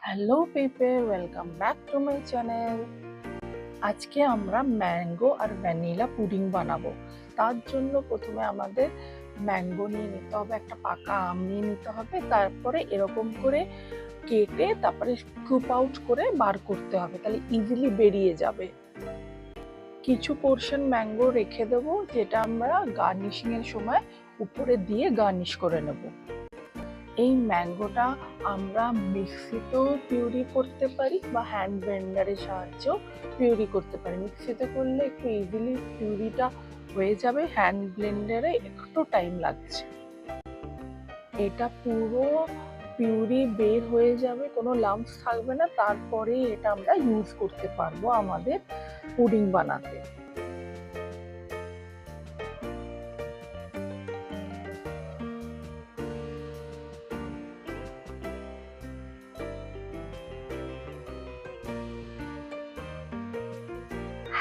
Hello people, welcome back to my channel. আজকে আমরা mango আর vanilla pudding বানাবো। তার জন্য প্রথমে আমাদের ম্যাঙ্গো নিয়ে নিতে হবে, একটা পাকা আম নিয়ে নিতে হবে, তারপরে এরকম করে কেটে তারপরে স্কুপ আউট করে বার করতে হবে, তাহলে ইজিলি বেরিয়ে যাবে। কিছু পোর্শন ম্যাঙ্গো রেখে দেবো, যেটা আমরা গার্নিশিং এর সময় উপরে দিয়ে গার্নিশ করে নেবো। এই ম্যাঙ্গোটা আমরা মিক্সিতেও পিউরি করতে পারি বা হ্যান্ড ব্লেন্ডারের সাহায্যেও পিউরি করতে পারি। মিক্সিতে করলে একটু ইজিলি পিউরিটা হয়ে যাবে, হ্যান্ড ব্লেন্ডারে একটু টাইম লাগছে। এটা পুরো পিউরি বের হয়ে যাবে, কোনো লাম্পস থাকবে না, তারপরে এটা আমরা ইউজ করতে পারবো আমাদের পুডিং বানাতে।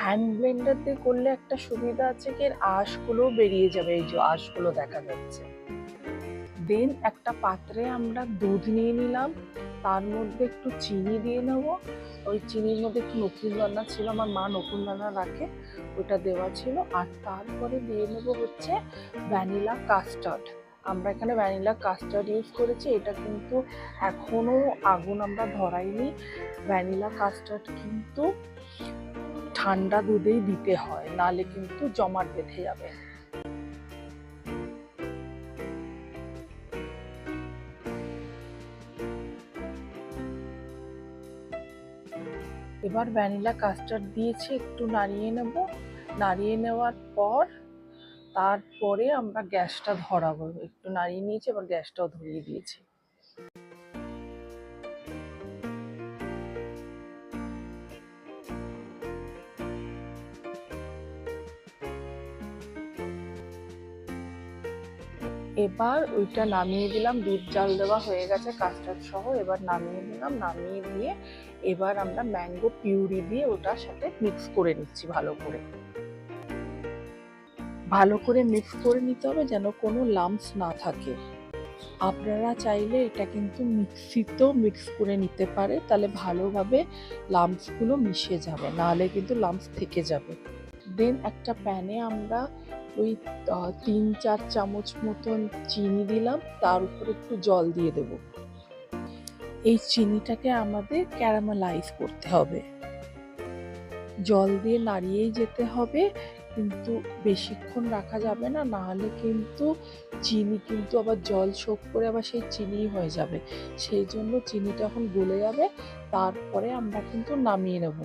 হ্যান্ড ব্লেন্ডার দিয়ে করলে একটা সুবিধা আছে কি, এর আঁশগুলো বেরিয়ে যাবে, এই যে আঁশগুলো দেখা যাচ্ছে। দেন একটা পাত্রে আমরা দুধ নিয়ে নিলাম, তার মধ্যে একটু চিনি দিয়ে নেবো। ওই চিনির মধ্যে একটু নকুলদানা ছিল, আমার মা নকুলদানা রাখে, ওটা দেওয়া ছিল। আর তারপরে দিয়ে নেবো হচ্ছে ভ্যানিলা কাস্টার্ড। আমরা এখানে ভ্যানিলা কাস্টার্ড ইউজ করেছি, এটা কিন্তু এখনো আগুন আমরা ধরাইনি। ভ্যানিলা কাস্টার্ড কিন্তু ঠান্ডা দুধেই দিতে হয়, নালে কিন্তু জমাট বেঁধে যাবে। এবার ভ্যানিলা কাস্টার্ড দিয়েছি, একটু নাড়িয়ে নেব। নাড়িয়ে নেওয়ার পর তারপরে আমরা গ্যাসটা ধরাবো। একটু নাড়িয়ে নিয়েছি, এবার গ্যাসটাও ধরিয়ে দিয়েছি। এবার ওইটা নামিয়ে দিলাম, দুধ জাল দেওয়া হয়ে গেছে কাস্টার্ড সহ। এবার নামিয়ে দিলাম, নামিয়ে দিয়ে এবার আমরা ম্যাঙ্গো পিউরি দিয়ে ওটার সাথে মিক্স করে নিচ্ছি ভালো করে। ভালো করে মিক্স করে নিতে হবে যেন কোনো লাম্পস না থাকে। আপনারা চাইলে এটা কিন্তু মিক্সিতেও মিক্স করে নিতে পারে, তাহলে ভালোভাবে লাম্পসগুলো মিশে যাবে, নাহলে কিন্তু লাম্পস থেকে যাবে। দেন একটা প্যানে আমরা ওই 3-4 চামচ মতন চিনি দিলাম, তার উপরে একটু জল দিয়ে দেব। এই চিনিটাকে আমাদের ক্যারামেলাইজ করতে হবে, জল দিয়ে নাড়িয়েই যেতে হবে, কিন্তু বেশিক্ষণ রাখা যাবে না, নাহলে কিন্তু চিনি কিন্তু আবার জল শোক করে আবার সেই চিনি হয়ে যাবে। সেই জন্য চিনিটা এখন গলে যাবে, তারপরে আমরা কিন্তু নামিয়ে নেব।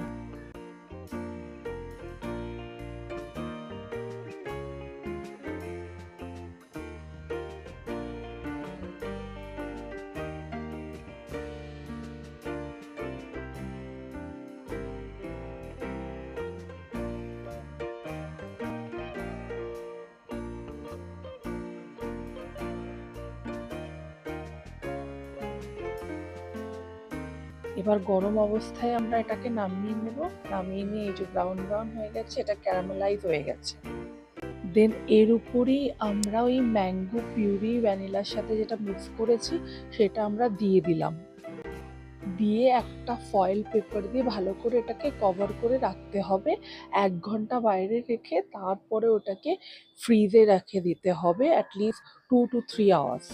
এবার গরম অবস্থায় আমরা এটাকে নামিয়ে নেব। নামিয়ে নিয়ে এই যে ব্রাউন ব্রাউন হয়ে গেছে, এটা ক্যারামেলাইজ হয়ে গেছে। দেন এর উপরেই আমরা ওই ম্যাঙ্গো পিউরি ভ্যানিলার সাথে যেটা মিক্স করেছি সেটা আমরা দিয়ে দিলাম। দিয়ে একটা ফয়েল পেপার দিয়ে ভালো করে এটাকে কভার করে রাখতে হবে। 1 ঘন্টা বাইরে রেখে তারপরে ওটাকে ফ্রিজে রেখে দিতে হবে, অ্যাটলিস্ট 2 to 3 আওয়ার্স।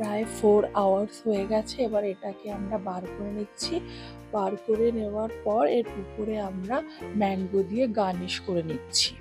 প্রায় 4 আওয়ার্স হয়ে গেছে। এবার এটাকে আমরা বার করে নিচ্ছি। বার করে নেওয়ার পর এর উপরে আমরা ম্যাঙ্গো দিয়ে গার্নিশ করে নিচ্ছি।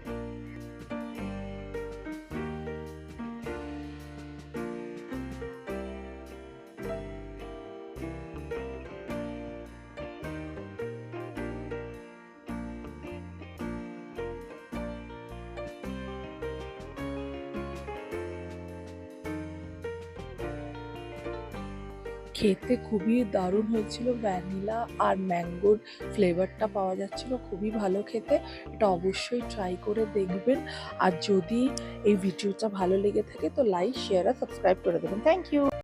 খেতে খুবই দারুণ হয়েছিল, ভ্যানিলা আর ম্যাঙ্গোর ফ্লেভারটা পাওয়া যাচ্ছিল, খুবই ভালো খেতে। এটা অবশ্যই ট্রাই করে দেখবেন। আর যদি এই ভিডিওটা ভালো লেগে থাকে তো লাইক, শেয়ার আর সাবস্ক্রাইব করে দেবেন। Thank you.